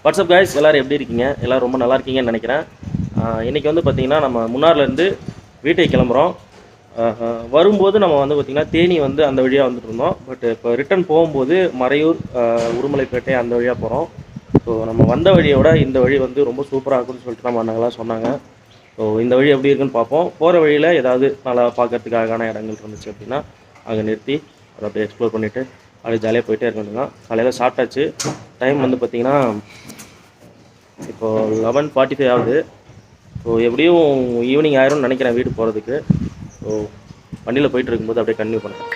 WhatsApp guys, எல்லோரும் எப்படி இருக்கீங்க? எல்லோரும் ரொம்ப நல்லா இருக்கீங்கன்னு நினைக்கிறேன். இன்றைக்கி வந்து பார்த்திங்கன்னா நம்ம முன்னார்லேருந்து வீட்டுக்கு கிளம்புறோம். வரும்போது நம்ம வந்து பார்த்திங்கன்னா தேனி வந்து அந்த வழியாக வந்துட்டு இருந்தோம். பட் இப்போ ரிட்டன் போகும்போது மறையூர், உடுமலைப்பேட்டை அந்த வழியாக போகிறோம். ஸோ நம்ம வந்த வழியோட இந்த வழி வந்து ரொம்ப சூப்பராக இருக்குன்னு சொல்லிட்டு நம்ம அண்ணங்களாம் சொன்னாங்க. ஸோ இந்த வழி எப்படி இருக்குன்னு பார்ப்போம். போகிற வழியில் ஏதாவது நல்லா பார்க்கறதுக்கு அழகான இடங்கள் இருந்துச்சு அப்படின்னா அங்கே நிறுத்தி அதை அப்படியே எக்ஸ்ப்ளோர் பண்ணிவிட்டு அப்படியே ஜாலியாக போயிட்டே இருக்கணுங்க. காலையில் சாப்பிட்டாச்சு. டைம் வந்து பார்த்திங்கன்னா இப்போது 11:45 ஆகுது. ஸோ எப்படியும் ஈவினிங் ஆயிரும்னு நினைக்கிறேன் வீடு போகிறதுக்கு. ஸோ வண்டியில் போயிட்டு இருக்கும்போது அப்படியே கன்டினியூ பண்ணுறேன்.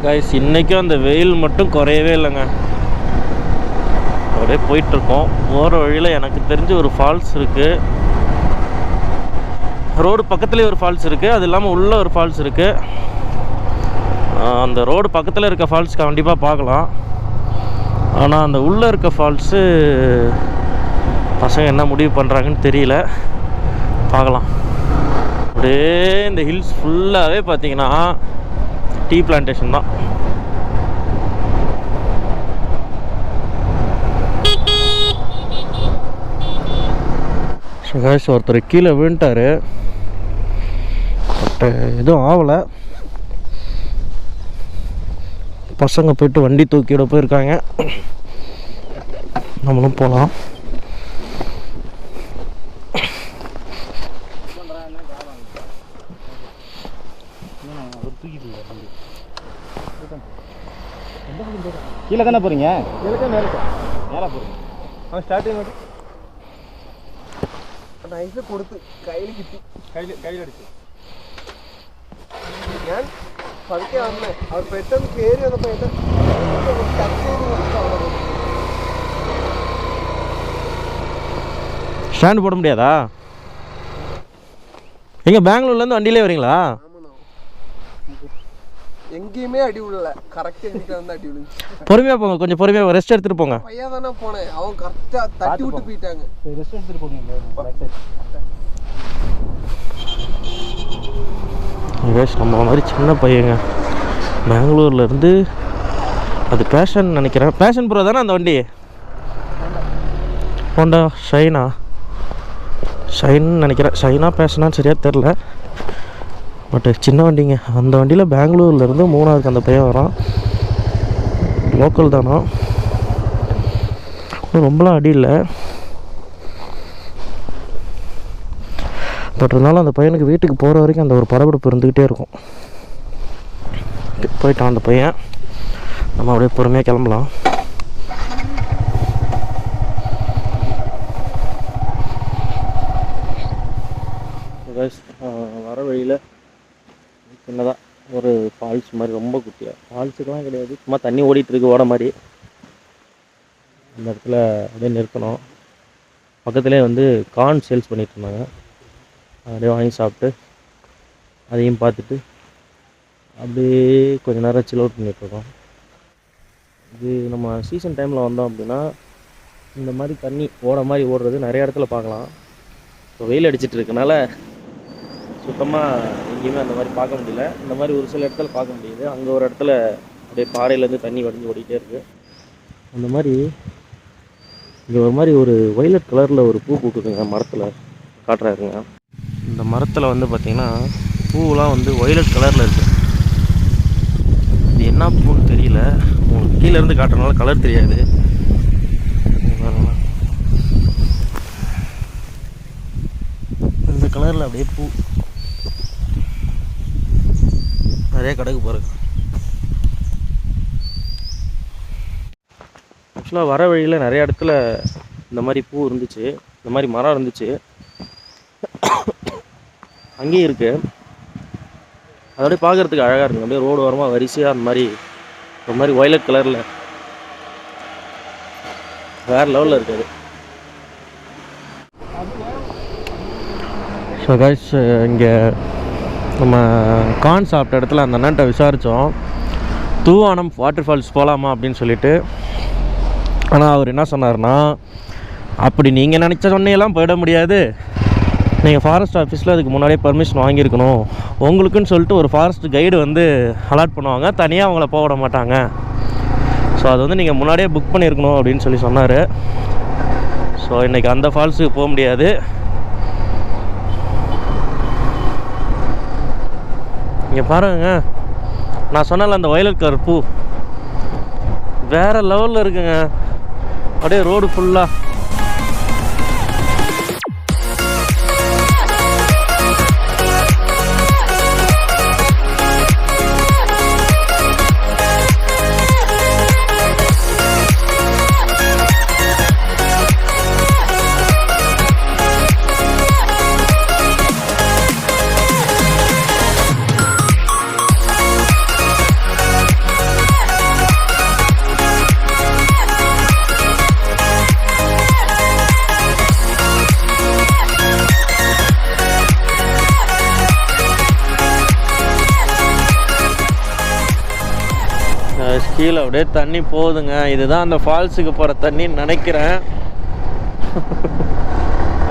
கைஸ், இன்றைக்கும் அந்த வெயில் மட்டும் குறையவே இல்லைங்க. அப்படியே போயிட்டுருக்கோம். போகிற வழியில் எனக்கு தெரிஞ்ச ஒரு ஃபால்ஸ் இருக்குது. ரோடு பக்கத்துலேயே ஒரு ஃபால்ஸ் இருக்குது. அது இல்லாமல் உள்ளே ஒரு ஃபால்ஸ் இருக்குது. அந்த ரோடு பக்கத்தில் இருக்க ஃபால்ஸ் கண்டிப்பாக பார்க்கலாம். ஆனால் அந்த உள்ளே இருக்க ஃபால்ஸு பசங்க என்ன முடிவு பண்ணுறாங்கன்னு தெரியல. பார்க்கலாம். அப்படியே இந்த ஹில்ஸ் ஃபுல்லாகவே பார்த்தீங்கன்னா டீ பிளான்டேஷன் தான். ஒருத்தர் கீழே விழுந்துட்டாரு. பட் எதுவும் ஆகலை. பசங்க போயிட்டு வண்டி தூக்கிட போயிருக்காங்க. நம்மளும் போகலாம். கீழே தானே போகிறீங்க? மேலே போகிறீங்க. அவன் ஸ்டார்டிங் மட்டும் நைஸாக கொடுத்து கையில் கிட்டி கையில் அடிச்சு ഞാൻ പതുക്കെ വന്നേ. അവർ പെട്ടെന്ന് കയറി വന്നപ്പോൾ ടച്ച് ചെയ്ത് കൊടുത്തു. ஸ்டாண்ட் போட முடியாதா? எங்கே பெங்களூர்லேருந்து வண்டியிலே வரீங்களா? எங்கேயுமே அடி விடல. கரெக்டாக எங்கிட்ட வந்து அடி விழுந்துச்சு. பொறுமையாக போங்க, கொஞ்சம் பொறுமையாக ரெஸ்ட் எடுத்துகிட்டு போங்க. பையன் தானே போனேன். அவன் கரெக்டாக தட்டி விட்டு போயிட்டாங்க. ரெஸ்ட் எடுத்துகிட்டு போங்க. நம்ம மாதிரி சின்ன பையங்க பெங்களூர்லேருந்து, அது பேஷன் நினைக்கிறேன். பேஷன் ப்ரோ தானே அந்த வண்டி? ஹோண்டா ஷைன் நினைக்கிறேன். ஷைனா பேஷனான்னு சரியாக தெரில. பட் சின்ன வண்டிங்க. அந்த வண்டியில் பெங்களூர்லேருந்து மூணாருக்கு அந்த பையன் வரான். லோக்கல் தானா, ரொம்பலாம் அடி இல்லை. பட் இருந்தாலும் அந்த பையனுக்கு வீட்டுக்கு போகிற வரைக்கும் அந்த ஒரு படபடப்பு இருந்துக்கிட்டே இருக்கும். போயிட்டான் அந்த பையன். நம்ம அப்படியே பொறுமையாக கிளம்பலாம். வர வழியில் சின்னதாக ஒரு ஃபால்ஸ் மாதிரி, ரொம்ப குட்டியாக, ஃபால்ஸுக்கெலாம் கிடையாது, சும்மா தண்ணி ஓடிட்டுருக்கு ஓட மாதிரி. அந்த இடத்துல அப்படியே நிறுத்தணும். பக்கத்துலேயே வந்து கார்ன் சேல்ஸ் பண்ணிகிட்டு இருந்தாங்க. அப்படியே வாங்கி சாப்பிட்டு அதையும் பார்த்துட்டு அப்படியே கொஞ்சம் நேரம் சில் அவுட் பண்ணிகிட்ருக்கோம். இது நம்ம சீசன் டைமில் வந்தோம் அப்படின்னா இந்த மாதிரி தண்ணி ஓடுறது நிறைய இடத்துல பார்க்கலாம். இப்போ வெயில் அடிச்சிட்டு இருக்கனால சுத்தமாக எங்கேயுமே அந்த மாதிரி பார்க்க முடியல. இந்த மாதிரி ஒரு சில இடத்துல பார்க்க முடியுது. அங்கே ஒரு இடத்துல அப்படியே பாறையிலேருந்து தண்ணி வடிஞ்சு ஓடிக்கிட்டே இருக்குது. அந்த மாதிரி இங்கே ஒரு மாதிரி ஒரு வைலட் கலரில் ஒரு பூ பூக்குதுங்க மரத்தில். காட்டுறாருங்க. இந்த மரத்தில் வந்து பார்த்திங்கன்னா பூவெலாம் வந்து வைலட் கலரில் இருக்குது. இது என்ன பூன்னு தெரியல. உங்களுக்கு கீழேருந்து காட்டுறதுனால கலர் தெரியாது. இந்த கலரில் அப்படியே பூ நிறைய கடைக்கு பாருங்க. ஆக்சுவலாக வர வழியில் நிறைய இடத்துல இந்த மாதிரி பூ இருந்துச்சு, இந்த மாதிரி மரம் இருந்துச்சு, அங்கேயும் இருக்குது. அதோடய பார்க்குறதுக்கு அழகாக இருக்குது. அப்படியே ரோடு ஓரமாக வரிசையாக அந்த மாதிரி ஒரு மாதிரி வயலட் கலரில் வேறு லெவலில் இருக்குது. ஸோ கைஸ், இங்கே நம்ம கார்ன் சாப்பிட்ட இடத்துல அந்த அண்ணன்ட்ட விசாரித்தோம், தூவானம் வாட்டர் ஃபால்ஸ் போகலாமா அப்படின்னு சொல்லிட்டு. ஆனால் அவர் என்ன சொன்னார்னா, அப்படி நீங்கள் நினச்ச சொன்னையெல்லாம் போயிட முடியாது, நீங்கள் ஃபாரஸ்ட் ஆஃபீஸில் அதுக்கு முன்னாடியே பர்மிஷன் வாங்கியிருக்கணும், உங்களுக்குன்னு சொல்லிட்டு ஒரு ஃபாரஸ்ட் கைடு வந்து அலாட் பண்ணுவாங்க, தனியாக அவங்கள போக விட மாட்டாங்க, ஸோ அது வந்து நீங்கள் முன்னாடியே புக் பண்ணியிருக்கணும் அப்படின்னு சொல்லி சொன்னார். ஸோ இன்றைக்கி அந்த ஃபால்ஸுக்கு போக முடியாது. இங்கே பாருங்க, நான் சொன்னால அந்த வயலட் கலர் பூ வேறு லெவலில் இருக்குங்க. அப்படியே ரோடு ஃபுல்லாக கீழே அப்படியே தண்ணி போகுதுங்க. இதுதான் அந்த ஃபால்ஸுக்கு போகிற தண்ணின்னு நினைக்கிறேன்.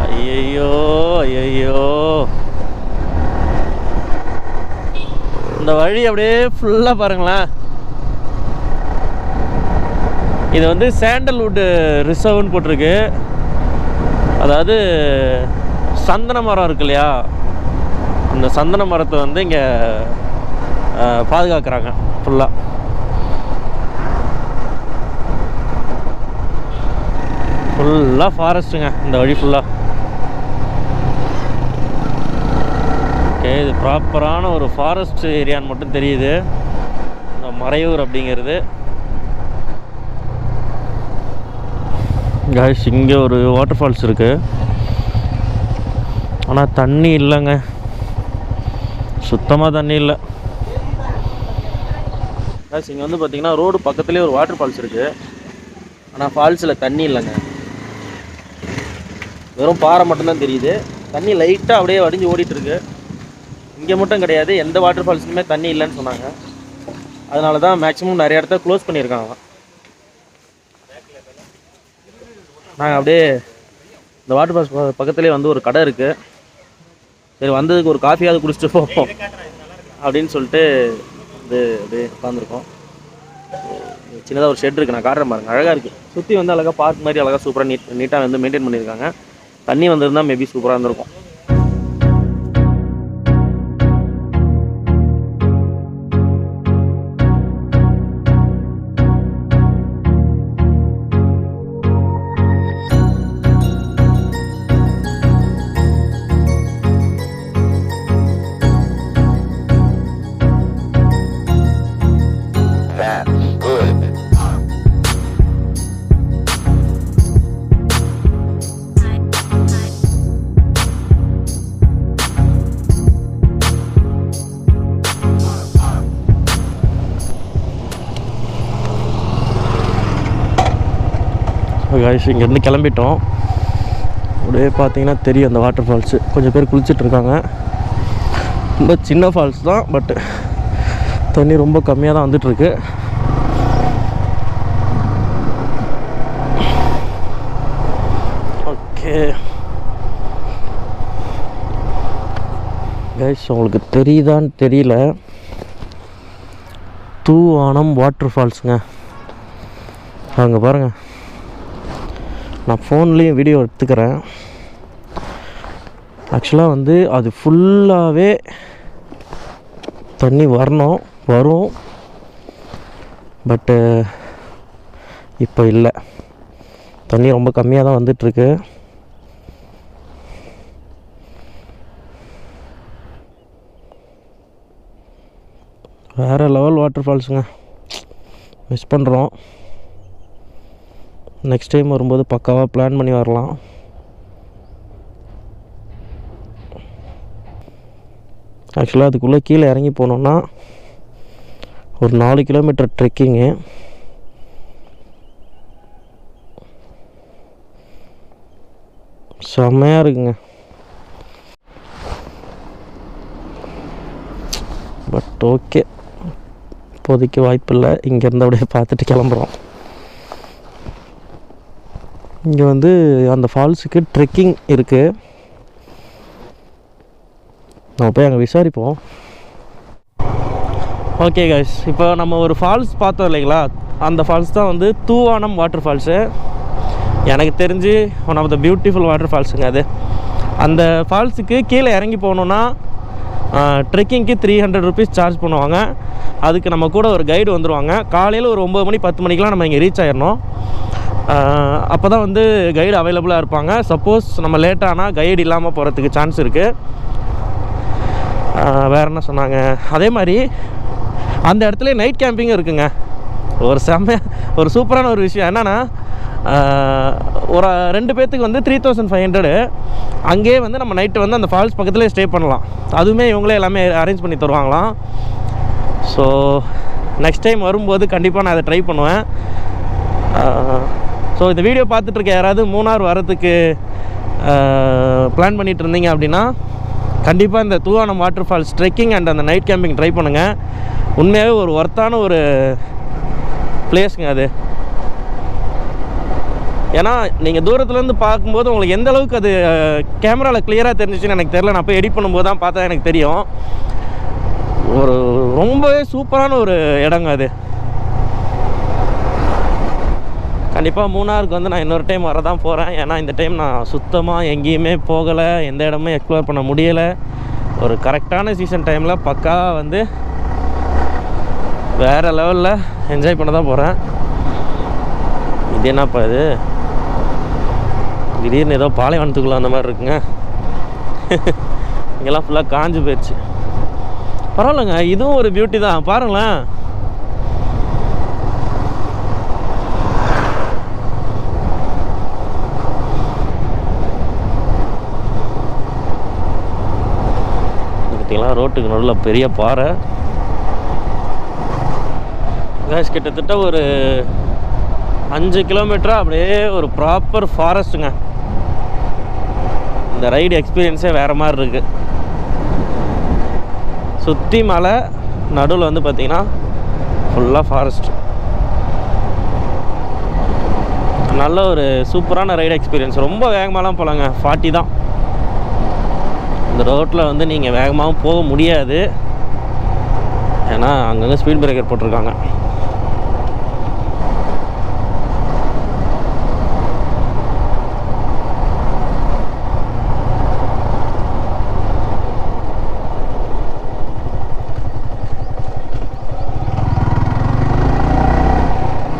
ஐயோ ஐயோ, இந்த வழி அப்படியே ஃபுல்லாக பாருங்களேன். இது வந்து சாண்டல்வுட் ரிசர்வ்னு போட்டிருக்கு. அதாவது சந்தன மரம் இருக்கு இல்லையா, அந்த சந்தன மரத்தை வந்து இங்கே பாதுகாக்கிறாங்க ஃபுல்லாக. ஃபுல்லாக ஃபாரஸ்ட்டுங்க இந்த வழி ஃபுல்லாக. ஓகே, இது ப்ராப்பரான ஒரு ஃபாரஸ்ட் ஏரியான்னு மட்டும் தெரியுது, இந்த மரையூர் அப்படிங்கிறது. காய்ஸ், இங்கே ஒரு வாட்டர் ஃபால்ஸ் இருக்குது, ஆனால் தண்ணி இல்லைங்க, சுத்தமாக தண்ணி இல்லை. காய்ஸ், இங்கே வந்து பார்த்திங்கன்னா ரோடு பக்கத்துலேயே ஒரு வாட்டர் ஃபால்ஸ் இருக்குது, ஆனால் ஃபால்ஸில் தண்ணி இல்லைங்க, வெறும் பாறை மட்டும்தான் தெரியுது. தண்ணி லைட்டாக அப்படியே வடிஞ்சு ஓடிட்டுருக்கு. இங்கே மட்டும் கிடையாது, எந்த வாட்டர் ஃபால்ஸ்லையுமே தண்ணி இல்லைன்னு சொன்னாங்க. அதனால தான் மேக்ஸிமம் நிறைய இடத்த க்ளோஸ் பண்ணியிருக்காங்க. நாங்கள் அப்படியே இந்த வாட்டர் ஃபால்ஸ் பக்கத்துலேயே வந்து ஒரு கடை இருக்குது, சரி வந்ததுக்கு ஒரு காஃபியாவது குடிச்சிட்டு போவோம் அப்படின்னு சொல்லிட்டு இது அப்படியே உட்காந்துருக்கோம். சின்னதாக ஒரு ஷெட் இருக்குது, நான் காட்டுறேன் பாருங்கள், அழகாக இருக்குது. சுற்றி வந்து அழகாக பார்க் மாதிரி அழகாக சூப்பராக நீட்டாக வந்து மெயின்டைன் பண்ணியிருக்காங்க. தண்ணி வந்திருந்தால் மேபி சூப்பராக இருந்திருக்கும். காய்ஸ், இங்கேருந்து கிளம்பிட்டோம். அப்படியே பார்த்தீங்கன்னா தெரியும் அந்த வாட்டர் ஃபால்ஸு. கொஞ்சம் பேர் குளிச்சிட்ருக்காங்க. ரொம்ப சின்ன ஃபால்ஸ் தான், பட் தண்ணி ரொம்ப கம்மியாக தான் வந்துட்டுருக்கு. ஓகே காய்ஸ், உங்களுக்கு தெரியுதான்னு தெரியல, தூவானம் வாட்டர் ஃபால்ஸுங்க. அங்கே பாருங்கள், நான் ஃபோன்லேயும் வீடியோ எடுத்துக்கிறேன். ஆக்சுவலாக வந்து அது ஃபுல்லாகவே தண்ணி வரும், பட்டு இப்போ இல்லை, தண்ணி ரொம்ப கம்மியாக தான் வந்துட்டுருக்கு. வேறு லெவல் வாட்டர் ஃபால்ஸுங்க, மிஸ் பண்ணுறோம். நெக்ஸ்ட் டைம் வரும்போது பக்காவாக பிளான் பண்ணி வரலாம். ஆக்சுவலாக அதுக்குள்ளே கீழே இறங்கி போனோன்னா ஒரு 4 கிலோமீட்டர் ட்ரெக்கிங்கு. செம்மையாக இருக்குங்க. பட் ஓகே, இப்போதைக்கு வாய்ப்பு இல்லை. இங்கேருந்து அப்படியே பார்த்துட்டு கிளம்புறோம். இங்கே வந்து அந்த ஃபால்ஸுக்கு ட்ரெக்கிங் இருக்குது. நம்ம போய் அங்கே விசாரிப்போம். ஓகே கைஸ், இப்போ நம்ம ஒரு ஃபால்ஸ் பார்த்தோம் இல்லைங்களா, அந்த ஃபால்ஸ் தான் வந்து தூவானம் வாட்டர் ஃபால்ஸு. எனக்கு தெரிஞ்சு one of the beautiful water ஃபால்ஸுங்க அது. அந்த ஃபால்ஸுக்கு கீழே இறங்கி போகணுன்னா ட்ரெக்கிங்க்கு 300 ருபீஸ் சார்ஜ் பண்ணுவாங்க. அதுக்கு நம்ம கூட ஒரு கைடு வந்துடுவாங்க. காலையில் ஒரு 9 மணி 10 மணிக்கெலாம் நம்ம இங்கே ரீச் ஆகிடணும். அப்போ தான் வந்து கைடு அவைலபிளாக இருப்பாங்க. சப்போஸ் நம்ம லேட்டானால் கைடு இல்லாமல் போகிறதுக்கு சான்ஸ் இருக்குது. வேறு என்ன சொன்னாங்க, அதே மாதிரி அந்த இடத்துல நைட் கேம்பிங்கும் இருக்குங்க. ஒரு சூப்பரான ஒரு விஷயம் என்னென்னா, ஒரு 2 பேர்த்துக்கு வந்து 3500. அங்கேயே வந்து நம்ம நைட்டு வந்து அந்த ஃபால்ஸ் பக்கத்துலேயே ஸ்டே பண்ணலாம். அதுவுமே இவங்களே எல்லாமே அரேஞ்ச் பண்ணி தருவாங்களாம். ஸோ நெக்ஸ்ட் டைம் வரும்போது கண்டிப்பாக நான் அதை ட்ரை பண்ணுவேன். ஸோ இந்த வீடியோ பார்த்துட்ருக்க யாராவது மூணார் வரத்துக்கு பிளான் பண்ணிகிட்டு இருந்தீங்க அப்படின்னா கண்டிப்பாக இந்த Thoovanam water falls trekking and அந்த நைட் கேம்பிங் ட்ரை பண்ணுங்கள். உண்மையாகவே ஒரு ஒர்த்தான ஒரு பிளேஸுங்க அது. ஏன்னா நீங்கள் தூரத்துலேருந்து பார்க்கும்போது உங்களுக்கு எந்த அளவுக்கு அது கேமராவில் கிளியராக தெரிஞ்சிச்சுன்னு எனக்கு தெரியல. நான் போய் எடிட் பண்ணும்போது தான் பார்த்தா எனக்கு தெரியும். ஒரு ரொம்பவே சூப்பரான ஒரு இடங்க அது. கண்டிப்பாக மூணாருக்கு வந்து நான் இன்னொரு டைம் வர தான் போகிறேன். ஏன்னா இந்த டைம் நான் சுத்தமாக எங்கேயுமே போகலை, எந்த இடமே எக்ஸ்ப்ளோர் பண்ண முடியலை. ஒரு கரெக்டான சீசன் டைமில் பக்கா வந்து வேறு லெவலில் என்ஜாய் பண்ண தான் போகிறேன். இது என்னப்பா இது, திடீர்னு ஏதோ பாலைவனத்துக்குள்ளே அந்த மாதிரி இருக்குங்க. இங்கெல்லாம் ஃபுல்லாக காஞ்சு போயிடுச்சு. பரவாயில்லைங்க, இதுவும் ஒரு பியூட்டி தான். பாருங்களேன், பார்த்தீங்களா, ரோட்டுக்கு நடுவில் பெரிய பாறை. கேஸ் கிட்டத்தட்ட ஒரு 5 கிலோமீட்டராக அப்படியே ஒரு ப்ராப்பர் ஃபாரஸ்ட்டுங்க. இந்த ரைடு எக்ஸ்பீரியன்ஸே வேறு மாதிரி இருக்குது. சுற்றி மலை, நடுவில் வந்து பார்த்திங்கன்னா ஃபுல்லாக ஃபாரஸ்ட். நல்ல ஒரு சூப்பரான ரைடு எக்ஸ்பீரியன்ஸ். ரொம்ப வேகமாகலாம் போகலாங்க, 40 தான். இந்த ரோட்டில் வந்து நீங்கள் வேகமாகவும் போக முடியாது, ஏன்னா அங்கங்கே ஸ்பீட் பிரேக்கர் போட்டிருக்காங்க.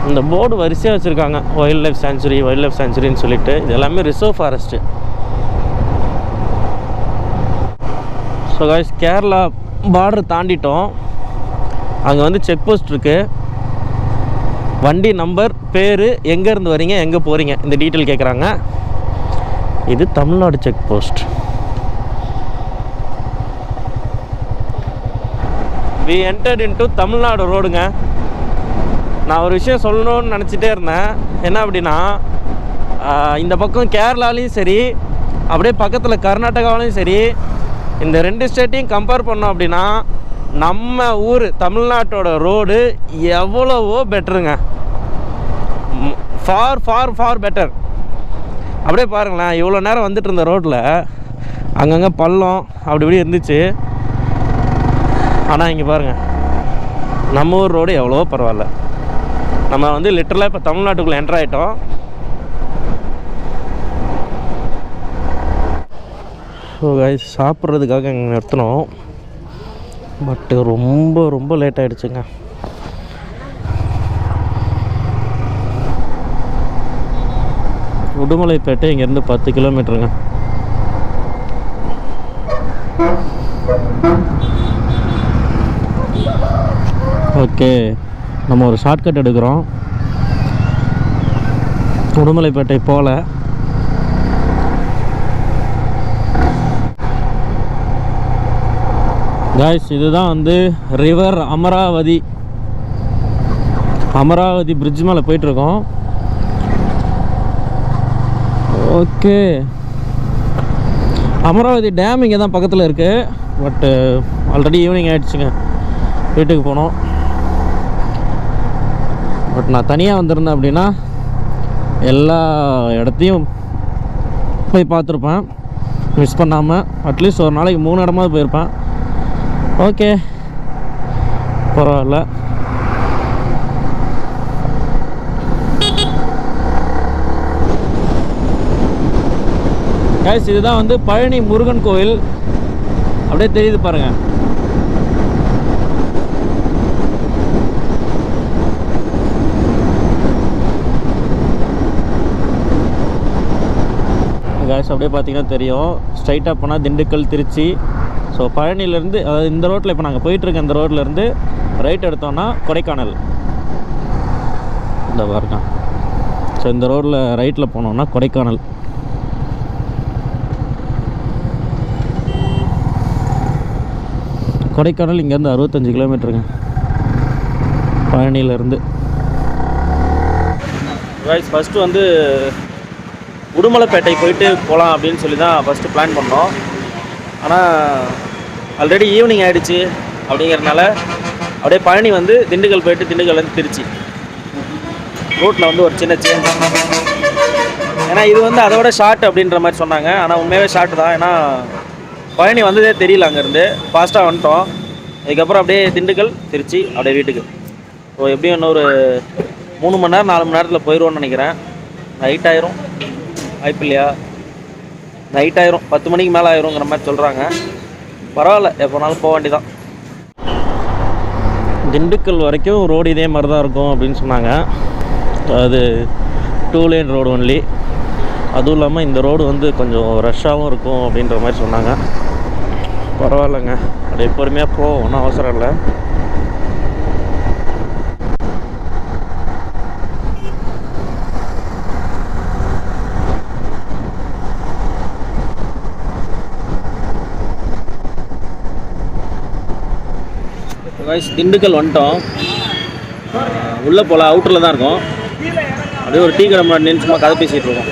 இந்த போர்டு வரிசையாக வச்சுருக்காங்க, வைல்ட் லைஃப் சாங்சுரின்னு சொல்லிட்டு. இது எல்லாமே reserve forest. So guys, Kerala border தாண்டிட்டோம். அங்கே வந்து செக் போஸ்ட் இருக்குது. வண்டி நம்பர், பேர், எங்கேருந்து வரீங்க, எங்கே போகிறீங்க, இந்த டீட்டெயில் கேட்குறாங்க. இது Tamil Nadu check post. We entered into Tamil Nadu ரோடுங்க. நான் ஒரு விஷயம் சொல்லணும்னு நினச்சிட்டே இருந்தேன். என்ன அப்படின்னா, இந்த பக்கம் கேரளாலையும் சரி, அப்படியே பக்கத்தில் கர்நாடகாவிலையும் சரி, இந்த 2 ஸ்டேட்டையும் கம்பேர் பண்ணோம் அப்படின்னா நம்ம ஊர் தமிழ்நாட்டோட ரோடு எவ்வளவோ பெட்டருங்க. For better. அப்படியே பாருங்களேன், இவ்வளோ நேரம் வந்துட்டு இருந்த ரோட்டில் அங்கங்கே பள்ளம் அப்படி இப்படி இருந்துச்சு. ஆனால் இங்கே பாருங்கள், நம்ம ஊர் ரோடு எவ்வளோ பரவாயில்ல. நம்ம வந்து லிட்டரலாக இப்போ தமிழ்நாட்டுக்குள்ளே என்ட்ரு ஆகிட்டோம். ஸோ கைஸ், சாப்பிட்றதுக்காக இங்கே நிறுத்தினோம். பட்டு ரொம்ப லேட் ஆகிடுச்சுங்க. உடுமலைப்பேட்டை இங்கேருந்து 10 கிலோமீட்டருங்க. ஓகே, நம்ம ஒரு ஷார்ட்கட் எடுக்கிறோம். உடுமலைப்பேட்டை போல. காய்ஸ், இதுதான் வந்து ரிவர் அமராவதி பிரிட்ஜ் மேலே போயிட்டுருக்கோம். ஓகே, அமராவதி டேம் இங்கே தான் பக்கத்தில் இருக்குது. பட்டு ஆல்ரெடி ஈவினிங் ஆகிடுச்சுங்க, வீட்டுக்கு போனோம். பட் நான் தனியாக வந்திருந்தேன் அப்படின்னா எல்லா இடத்தையும் போய் பார்த்துருப்பேன், மிஸ் பண்ணாமல். அட்லீஸ்ட் ஒரு நாளைக்கு 3 இடமாவது போயிருப்பேன். ஓகே, பரவாயில்ல. கைஸ், இதுதான் வந்து பழனி முருகன் கோவில். அப்படியே தெரியுது பாருங்க. கைஸ், அப்படியே பார்த்தீங்கன்னா தெரியும். ஸ்ட்ரைட்டாக போனால் திண்டுக்கல், திருச்சி. ஸோ பழனிலேருந்து, அதாவது இந்த ரோட்டில் இப்போ நாங்கள் போயிட்டுருக்க இந்த ரோட்லேருந்து ரைட் எடுத்தோன்னா கொடைக்கானல். இந்த பாருங்க. ஸோ இந்த ரோட்டில் ரைட்டில் போனோன்னா கொடைக்கானல். கொடைக்கானல் இங்கேருந்து 65 கிலோமீட்டருங்க பழனியிலேருந்து. ரைஸ், ஃபஸ்ட்டு வந்து உடுமலைப்பேட்டை போயிட்டு போகலாம் அப்படின்னு சொல்லி தான் ஃபஸ்ட்டு பிளான் பண்ணோம். ஆனால் ஆல்ரெடி ஈவினிங் ஆகிடுச்சு அப்படிங்கிறதுனால அப்படியே பழனி வந்து திண்டுக்கல் போயிட்டு திண்டுக்கல்லேருந்து திருச்சி ரூட்டில் வந்து ஒரு சின்ன சேஞ்ச். ஏன்னா இது வந்து அதோட ஷார்ட் அப்படின்ற மாதிரி சொன்னாங்க. ஆனால் உண்மையாகவே ஷார்ட் தான். ஏன்னா பழனி வந்ததே தெரியல, அங்கேருந்து ஃபாஸ்ட்டாக வந்துட்டோம். அதுக்கப்புறம் அப்படியே திண்டுக்கல், திருச்சி, அப்படியே வீட்டுக்கு. ஸோ எப்படியும் இன்னொரு 3 மணி நேரம் 4 மணி நேரத்தில் போயிடுவோன்னு நினைக்கிறேன். நைட் ஆயிரும், வாய்ப்பு இல்லையா? நைட் ஆயிரும், 10 மணிக்கு மேலே ஆயிருங்கிற மாதிரி சொல்கிறாங்க. பரவாயில்ல, எப்போனாலும் போக வேண்டியதான். திண்டுக்கல் வரைக்கும் ரோடு இதே மாதிரி தான் இருக்கும் அப்படின்னு சொன்னாங்க. அது 2 லேன் ரோடு ஒன்லி. அதுவும் இல்லாமல் இந்த ரோடு வந்து கொஞ்சம் ரஷ்ஷாகவும் இருக்கும் அப்படின்ற மாதிரி சொன்னாங்க. பரவாயில்லைங்க, அப்படியே பொறுமையாக போக ஒன்றும் அவசரம் இல்லை. திண்டுக்கல் வந்துட்டோம். உள்ளே போகல, அவுட்டரில் தான் இருக்கும். அப்படியே ஒரு டீ கடை முன்னாடி நின்று சும்மா கதை பேசிகிட்டு இருக்கோம்.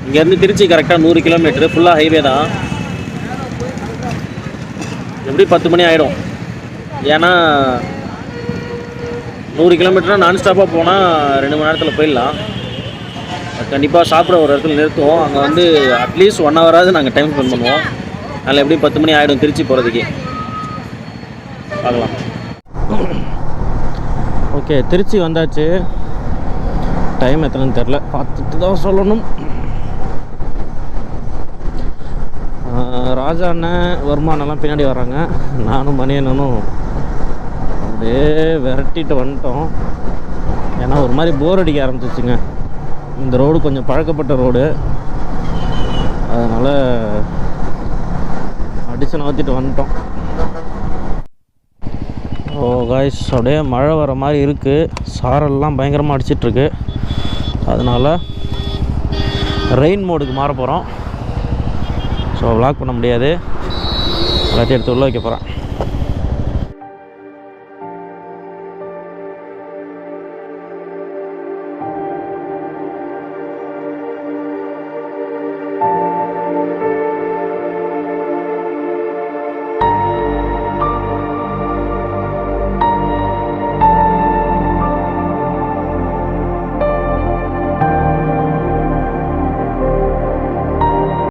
இங்கேருந்து திருச்சி கரெக்டாக 100 கிலோமீட்டரு, ஃபுல்லாக ஹைவே தான். எப்படி 10 மணி ஆகிடும். ஏன்னா 100 கிலோமீட்டர்னால் நான் ஸ்டாப்பாக போனால் 2 மணி நேரத்தில் போயிடலாம். கண்டிப்பாக சாப்பிட ஒரு இடத்துல நிறுத்துவோம். அங்கே வந்து அட்லீஸ்ட் 1 ஹவராவது நாங்கள் டைம் ஸ்பெண்ட் பண்ணுவோம். அதில் எப்படி 10 மணி ஆகிடும் திருச்சி போகிறதுக்கு. பார்க்கலாம். ஓகே, திருச்சி வந்தாச்சு. டைம் எத்தனைன்னு தெரில, பார்த்துட்டு தான் சொல்லணும். ராஜா அண்ணன், வருமானெல்லாம் பின்னாடி வராங்க. நானும் மணியனும் அப்படியே விரட்டிட்டு வந்துட்டோம். ஏன்னா ஒரு மாதிரி போர் அடிக்க ஆரம்பிச்சிச்சுங்க. இந்த ரோடு கொஞ்சம் பழக்கப்பட்ட ரோடு, அதனால் அடிச்சு நகர்த்திட்டு வந்துட்டோம். ஓ காய்ஸ், அப்படியே மழை வர மாதிரி இருக்குது. சாரல்லாம் பயங்கரமாக அடிச்சிட்ருக்கு. அதனால் ரெயின் மோடுக்கு மாற போகிறோம். ஸோ விளாக் பண்ண முடியாது, எல்லாத்தையும் எடுத்து உள்ளே வைக்க போகிறேன்.